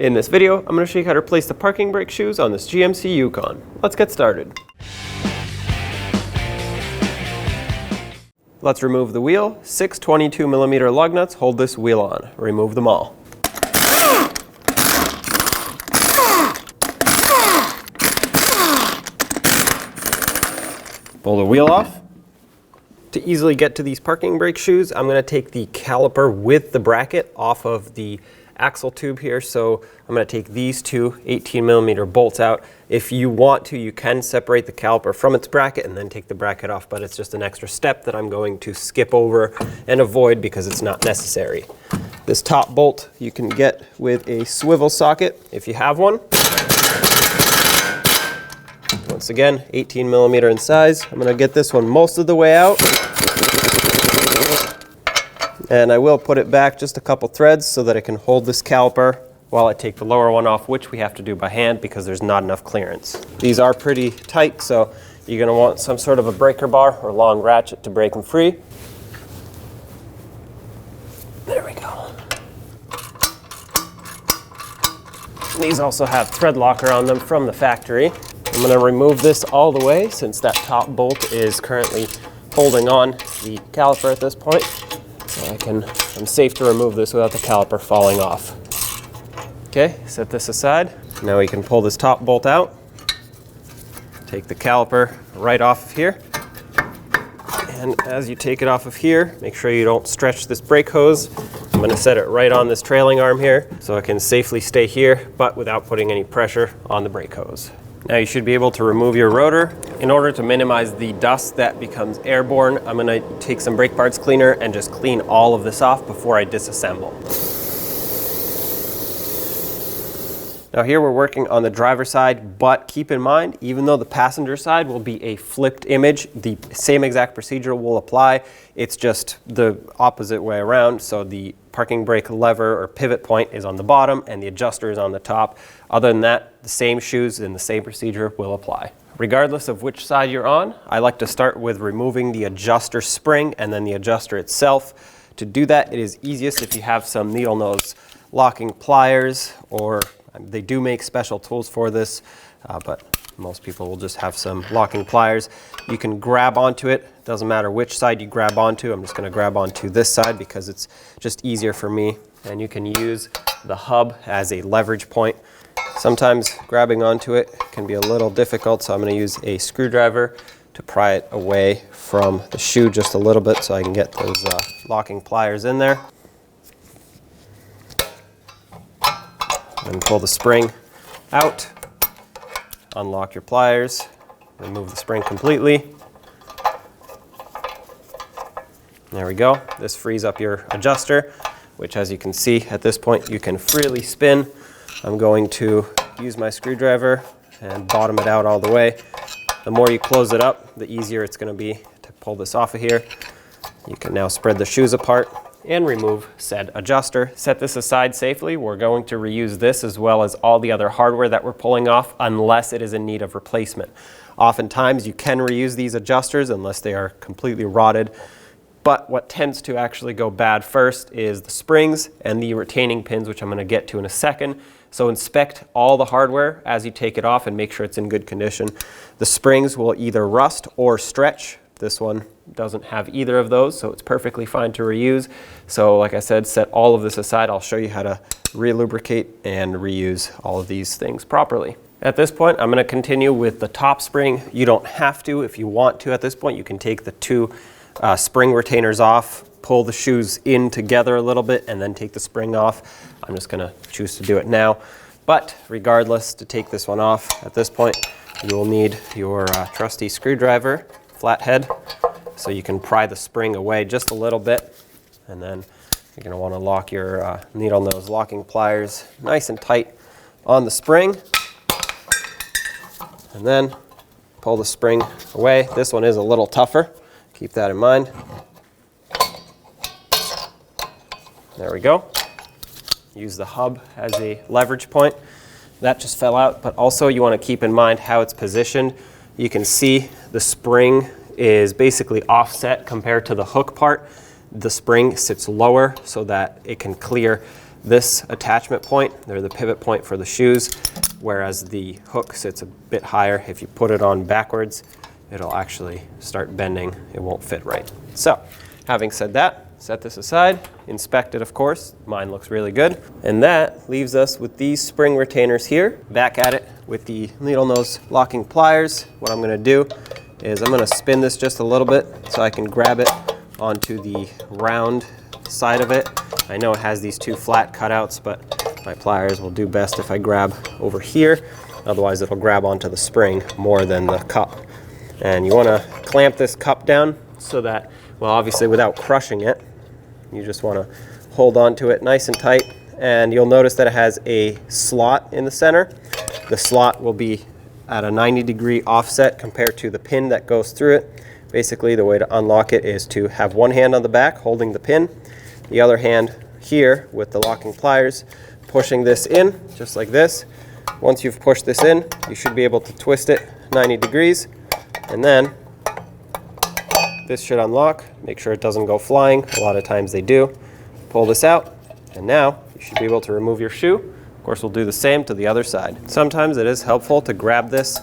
In this video, I'm going to show you how to replace the parking brake shoes on this GMC Yukon. Let's get started. Let's remove the wheel. 6 22mm lug nuts hold this wheel on. Remove them all. Pull the wheel off. To easily get to these parking brake shoes, I'm going to take the caliper with the bracket off of the axle tube here. So I'm going to take these two 18mm bolts out. If you want to, you can separate the caliper from its bracket and then take the bracket off, but it's just an extra step that I'm going to skip over and avoid because it's not necessary. This top bolt you can get with a swivel socket if you have one. Once again, 18mm in size. I'm going to get this one most of the way out. And I will put it back just a couple threads so that it can hold this caliper while I take the lower one off, which we have to do by hand because there's not enough clearance. These are pretty tight, so you're going to want some sort of a breaker bar or long ratchet to break them free. There we go. These also have thread locker on them from the factory. I'm going to remove this all the way since that top bolt is currently holding on the caliper at this point. So I'm safe to remove this without the caliper falling off. Okay, set this aside. Now we can pull this top bolt out. Take the caliper right off of here. And as you take it off of here, make sure you don't stretch this brake hose. I'm going to set it right on this trailing arm here so it can safely stay here, but without putting any pressure on the brake hose. Now you should be able to remove your rotor. In order to minimize the dust that becomes airborne, I'm going to take some brake parts cleaner and just clean all of this off before I disassemble. Now here we're working on the driver's side, but keep in mind, even though the passenger side will be a flipped image, the same exact procedure will apply. It's just the opposite way around. So the parking brake lever or pivot point is on the bottom and the adjuster is on the top. Other than that, the same shoes and the same procedure will apply. Regardless of which side you're on, I like to start with removing the adjuster spring and then the adjuster itself. To do that, it is easiest if you have some needle nose locking pliers, or they do make special tools for this, but most people will just have some locking pliers. You can grab onto it. Doesn't matter which side you grab onto. I'm just going to grab onto this side because it's just easier for me. And you can use the hub as a leverage point. Sometimes grabbing onto it can be a little difficult, so I'm going to use a screwdriver to pry it away from the shoe just a little bit so I can get those locking pliers in there. And pull the spring out, unlock your pliers, remove the spring completely. There we go. This frees up your adjuster, which, as you can see at this point, you can freely spin. I'm going to use my screwdriver and bottom it out all the way. The more you close it up, the easier it's going to be to pull this off of here. You can now spread the shoes apart and remove said adjuster. Set this aside safely. We're going to reuse this as well as all the other hardware that we're pulling off unless it is in need of replacement. Oftentimes you can reuse these adjusters unless they are completely rotted, but what tends to actually go bad first is the springs and the retaining pins, which I'm going to get to in a second. So inspect all the hardware as you take it off and make sure it's in good condition. The springs will either rust or stretch. This one doesn't have either of those, so it's perfectly fine to reuse. So like I said, set all of this aside. I'll show you how to re-lubricate and reuse all of these things properly. At this point, I'm going to continue with the top spring. You don't have to. If you want to at this point, you can take the two spring retainers off, pull the shoes in together a little bit, and then take the spring off. I'm just going to choose to do it now. But regardless, to take this one off, at this point, you will need your trusty screwdriver, flathead, so you can pry the spring away just a little bit, and then you're going to want to lock your needle nose locking pliers nice and tight on the spring, and then pull the spring away. This one is a little tougher, keep that in mind. There we go. Use the hub as a leverage point. That just fell out, but also you want to keep in mind how it's positioned. You can see the spring is basically offset compared to the hook part. The spring sits lower so that it can clear this attachment point. They're the pivot point for the shoes, whereas the hook sits a bit higher. If you put it on backwards, it'll actually start bending. It won't fit right. So, having said that, set this aside, inspect it of course. Mine looks really good. And that leaves us with these spring retainers here. Back at it with the needle nose locking pliers. What I'm gonna do is I'm gonna spin this just a little bit so I can grab it onto the round side of it. I know it has these two flat cutouts, but my pliers will do best if I grab over here. Otherwise it'll grab onto the spring more than the cup. And you wanna clamp this cup down so that, well, obviously without crushing it, you just want to hold on to it nice and tight, and you'll notice that it has a slot in the center. The slot will be at a 90-degree offset compared to the pin that goes through it. Basically, the way to unlock it is to have one hand on the back holding the pin, the other hand here with the locking pliers, pushing this in just like this. Once you've pushed this in, you should be able to twist it 90 degrees, and then this should unlock. Make sure it doesn't go flying. A lot of times they do. Pull this out, and now you should be able to remove your shoe. Of course, we'll do the same to the other side. Sometimes it is helpful to grab this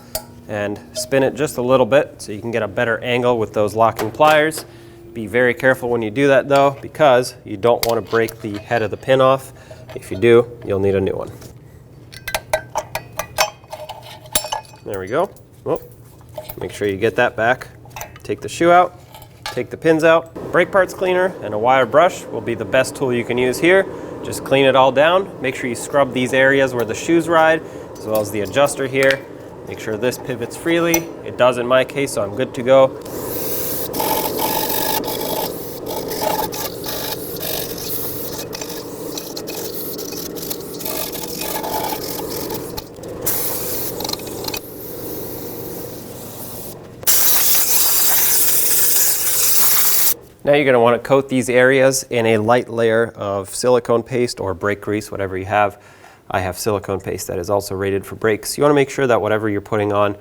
and spin it just a little bit so you can get a better angle with those locking pliers. Be very careful when you do that though, because you don't want to break the head of the pin off. If you do, you'll need a new one. There we go. Oh, make sure you get that back. Take the shoe out. Take the pins out. Brake parts cleaner and a wire brush will be the best tool you can use here. Just clean it all down. Make sure you scrub these areas where the shoes ride, as well as the adjuster here. Make sure this pivots freely. It does in my case, so I'm good to go. Now you're going to want to coat these areas in a light layer of silicone paste or brake grease, whatever you have. I have silicone paste that is also rated for brakes. You want to make sure that whatever you're putting on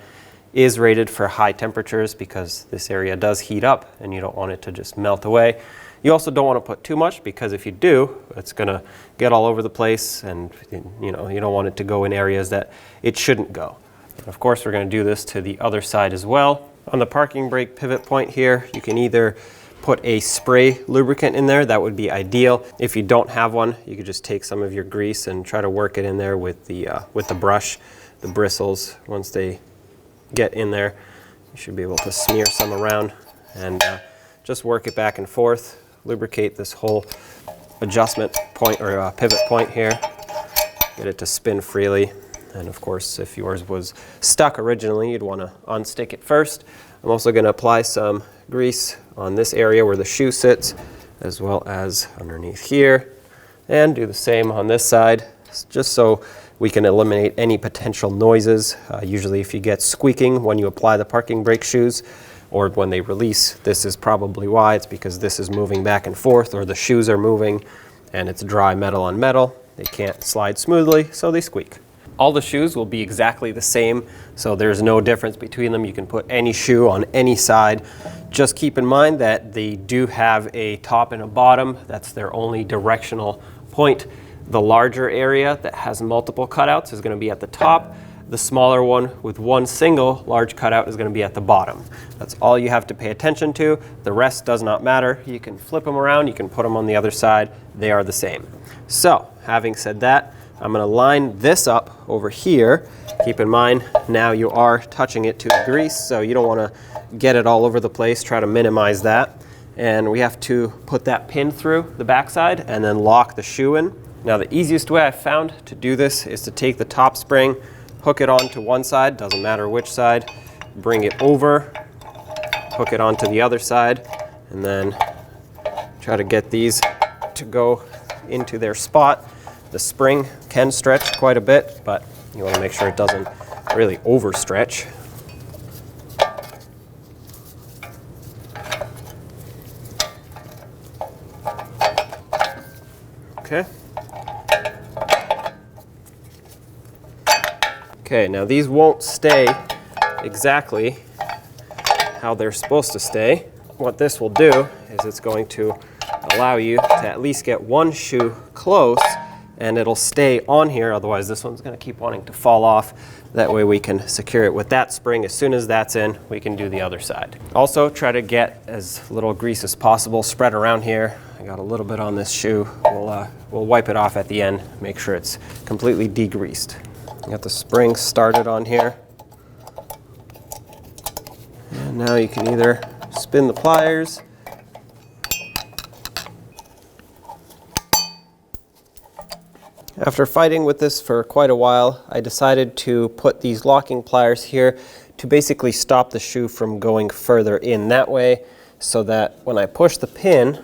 is rated for high temperatures, because this area does heat up and you don't want it to just melt away. You also don't want to put too much, because if you do, it's going to get all over the place, and you don't want it to go in areas that it shouldn't go. And of course, we're going to do this to the other side as well. On the parking brake pivot point here, you can either put a spray lubricant in there. That would be ideal. If you don't have one, you could just take some of your grease and try to work it in there with the brush. The bristles, once they get in there, you should be able to smear some around and just work it back and forth. Lubricate this whole adjustment point or pivot point here. Get it to spin freely. And of course, if yours was stuck originally, you'd want to unstick it first. I'm also going to apply some grease on this area where the shoe sits, as well as underneath here, and do the same on this side, just so we can eliminate any potential noises. Usually if you get squeaking when you apply the parking brake shoes, or when they release, this is probably why. It's because this is moving back and forth, or the shoes are moving and it's dry metal on metal. They can't slide smoothly, so they squeak. All the shoes will be exactly the same, so there's no difference between them. You can put any shoe on any side. Just keep in mind that they do have a top and a bottom. That's their only directional point. The larger area that has multiple cutouts is going to be at the top. The smaller one with one single large cutout is going to be at the bottom. That's all you have to pay attention to. The rest does not matter. You can flip them around, you can put them on the other side. They are the same. So, having said that, I'm going to line this up over here. Keep in mind, now you are touching it to the grease, so you don't want to get it all over the place. Try to minimize that. And we have to put that pin through the backside and then lock the shoe in. Now the easiest way I've found to do this is to take the top spring, hook it onto one side, doesn't matter which side, bring it over, hook it onto the other side, and then try to get these to go into their spot. The spring can stretch quite a bit, but you want to make sure it doesn't really overstretch. Okay. Okay, now these won't stay exactly how they're supposed to stay. What this will do is it's going to allow you to at least get one shoe close and it'll stay on here, otherwise this one's going to keep wanting to fall off. That way we can secure it with that spring. As soon as that's in, we can do the other side. Also, try to get as little grease as possible spread around here. I got a little bit on this shoe. We'll wipe it off at the end, make sure it's completely degreased. Got the spring started on here. And now you can either spin the pliers After fighting with this for quite a while, I decided to put these locking pliers here to basically stop the shoe from going further in that way, so that when I push the pin,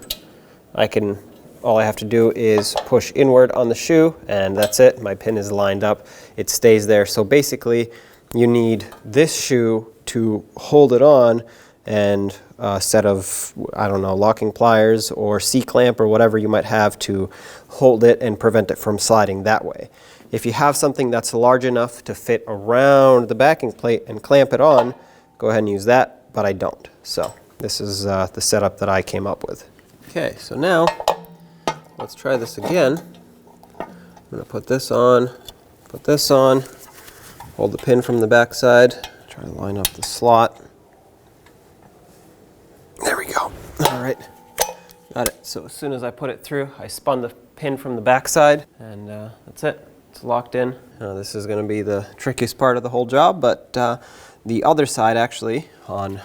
all I have to do is push inward on the shoe, and that's it. My pin is lined up. It stays there. So basically, you need this shoe to hold it on, and a set of, I don't know, locking pliers or C-clamp or whatever you might have to hold it and prevent it from sliding that way. If you have something that's large enough to fit around the backing plate and clamp it on, go ahead and use that, but I don't. So this is the setup that I came up with. Okay, so now let's try this again. I'm going to put this on, hold the pin from the back side, try to line up the slot. There we go. All right, got it. So as soon as I put it through, I spun the pin from the back side, and that's it. It's locked in. This is going to be the trickiest part of the whole job, but the other side actually, on,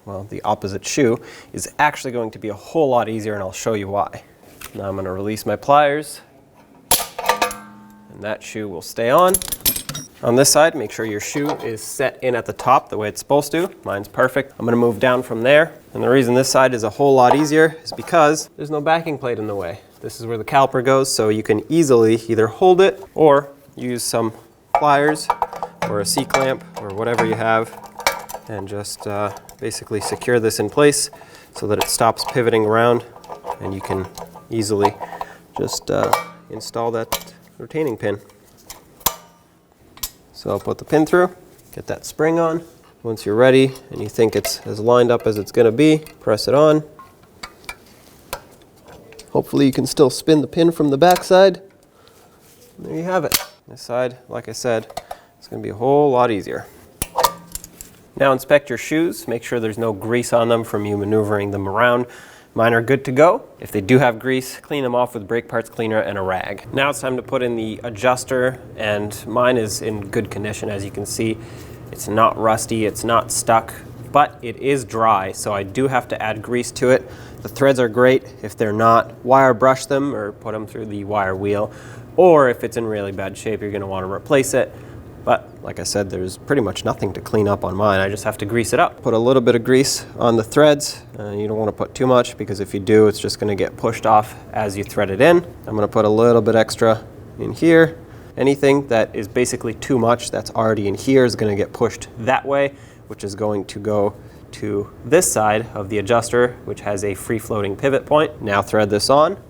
well, the opposite shoe, is actually going to be a whole lot easier, and I'll show you why. Now I'm going to release my pliers, and that shoe will stay on. On this side, make sure your shoe is set in at the top the way it's supposed to. Mine's perfect. I'm going to move down from there. And the reason this side is a whole lot easier is because there's no backing plate in the way. This is where the caliper goes, so you can easily either hold it or use some pliers or a C-clamp or whatever you have, and just basically secure this in place so that it stops pivoting around, and you can easily just install that retaining pin. So I'll put the pin through, get that spring on. Once you're ready and you think it's as lined up as it's going to be, press it on. Hopefully you can still spin the pin from the back side. And there you have it. This side, like I said, it's going to be a whole lot easier. Now inspect your shoes. Make sure there's no grease on them from you maneuvering them around. Mine are good to go. If they do have grease, clean them off with brake parts cleaner and a rag. Now it's time to put in the adjuster, and mine is in good condition. As you can see, it's not rusty, it's not stuck, but it is dry, so I do have to add grease to it. The threads are great. If they're not, wire brush them or put them through the wire wheel. Or if it's in really bad shape, you're gonna wanna replace it. But like I said, there's pretty much nothing to clean up on mine. I just have to grease it up. Put a little bit of grease on the threads. You don't want to put too much, because if you do, it's just going to get pushed off as you thread it in. I'm going to put a little bit extra in here. Anything that is basically too much that's already in here is going to get pushed that way, which is going to go to this side of the adjuster, which has a free-floating pivot point. Now thread this on.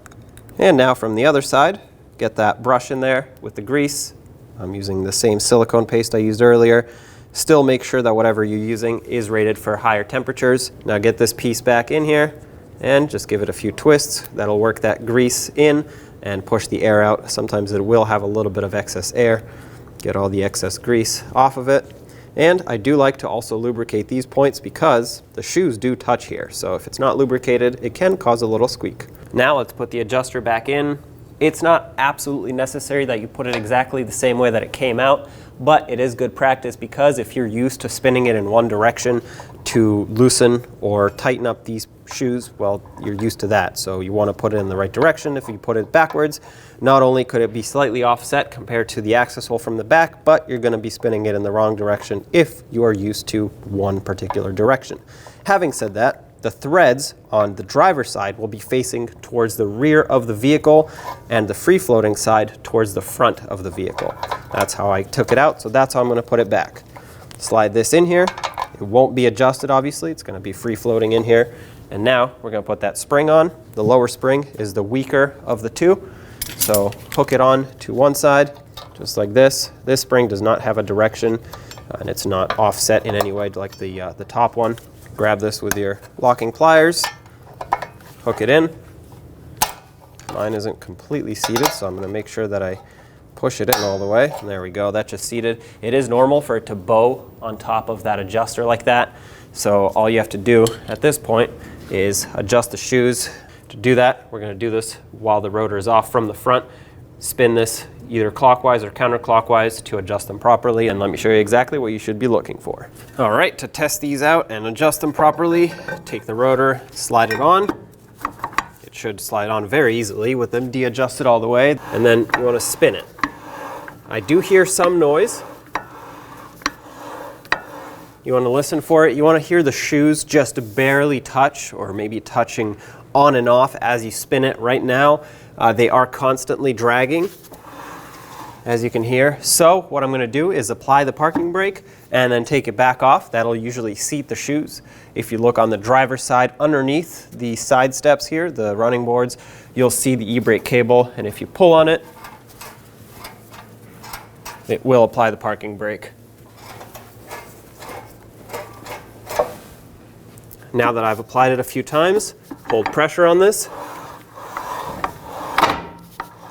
And now from the other side, get that brush in there with the grease. I'm using the same silicone paste I used earlier. Still make sure that whatever you're using is rated for higher temperatures. Now get this piece back in here and just give it a few twists. That'll work that grease in and push the air out. Sometimes it will have a little bit of excess air. Get all the excess grease off of it. And I do like to also lubricate these points, because the shoes do touch here. So if it's not lubricated, it can cause a little squeak. Now let's put the adjuster back in. It's not absolutely necessary that you put it exactly the same way that it came out, but it is good practice, because if you're used to spinning it in one direction to loosen or tighten up these shoes, well, you're used to that. So you want to put it in the right direction. If you put it backwards, not only could it be slightly offset compared to the access hole from the back, but you're going to be spinning it in the wrong direction if you are used to one particular direction. Having said that, the threads on the driver's side will be facing towards the rear of the vehicle, and the free-floating side towards the front of the vehicle. That's how I took it out, so that's how I'm going to put it back. Slide this in here. It won't be adjusted, obviously. It's going to be free-floating in here. And now we're going to put that spring on. The lower spring is the weaker of the two, so hook it on to one side, just like this. This spring does not have a direction, and it's not offset in any way like the top one. Grab this with your locking pliers, hook it in, and Mine isn't completely seated, so I'm going to make sure that I push it in all the way. And there we go, that just seated. It is normal for it to bow on top of that adjuster like that. So all you have to do at this point is adjust the shoes. To do that, we're going to do this while the rotor is off from the front. Spin this either clockwise or counterclockwise to adjust them properly, and let me show you exactly what you should be looking for. All right, to test these out and adjust them properly, take the rotor, slide it on. It should slide on very easily with them de-adjusted all the way, and then you want to spin it. I do hear some noise. You want to listen for it. You want to hear the shoes just barely touch, or maybe touching on and off as you spin it. Right now, they are constantly dragging, as you can hear. So what I'm going to do is apply the parking brake and then take it back off. That'll usually seat the shoes. If you look on the driver's side underneath the side steps here, the running boards, you'll see the e-brake cable, and if you pull on it, it will apply the parking brake. Now that I've applied it a few times, hold pressure on this.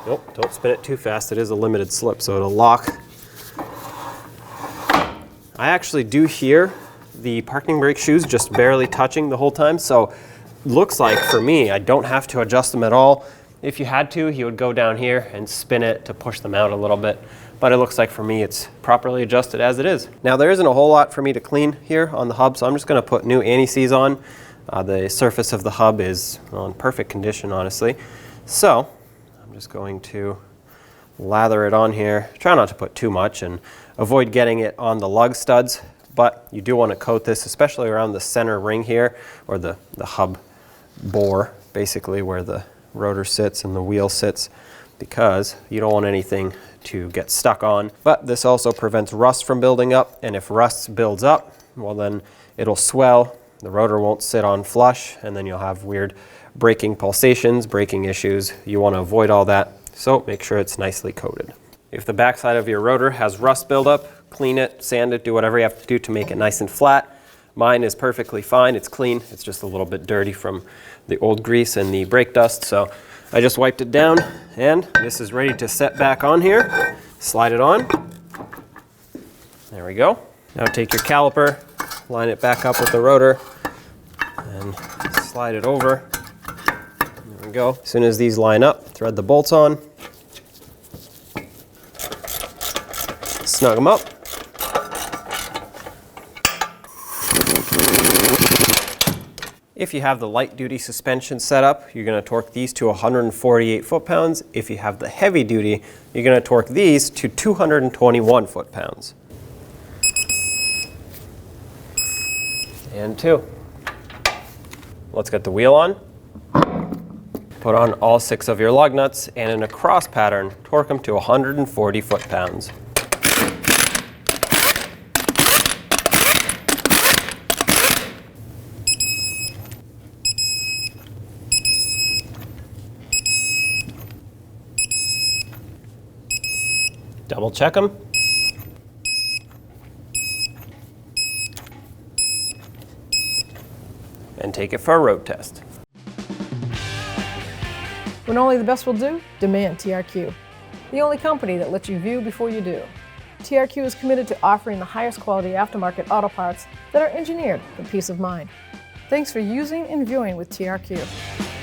Nope, don't spin it too fast. It is a limited slip, so it'll lock. I actually do hear the parking brake shoes just barely touching the whole time, so looks like for me, I don't have to adjust them at all. If you had to, you would go down here and spin it to push them out a little bit. But it looks like for me it's properly adjusted as it is. Now there isn't a whole lot for me to clean here on the hub, so I'm just going to put new anti-seize on. The surface of the hub is in perfect condition, honestly. So I'm just going to lather it on here. Try not to put too much and avoid getting it on the lug studs, but you do want to coat this, especially around the center ring here, or the hub bore, basically where the rotor sits and the wheel sits, because you don't want anything to get stuck on. But this also prevents rust from building up, and if rust builds up, well then it'll swell, the rotor won't sit on flush, and then you'll have weird braking pulsations, braking issues. You want to avoid all that, so make sure it's nicely coated. If the backside of your rotor has rust buildup, clean it, sand it, do whatever you have to do to make it nice and flat. Mine is perfectly fine, it's clean, it's just a little bit dirty from the old grease and the brake dust, so I just wiped it down, and this is ready to set back on here. Slide it on. There we go. Now take your caliper, line it back up with the rotor, and slide it over. There we go. As soon as these line up, thread the bolts on. Snug them up. If you have the light duty suspension set up, you're going to torque these to 148 foot-pounds. If you have the heavy duty, you're going to torque these to 221 foot-pounds. And 2. Let's get the wheel on. Put on all 6 of your lug nuts, and in a cross pattern, torque them to 140 foot-pounds. Double check them. And take it for a road test. When only the best will do, demand TRQ. The only company that lets you view before you do. TRQ is committed to offering the highest quality aftermarket auto parts that are engineered for peace of mind. Thanks for using and viewing with TRQ.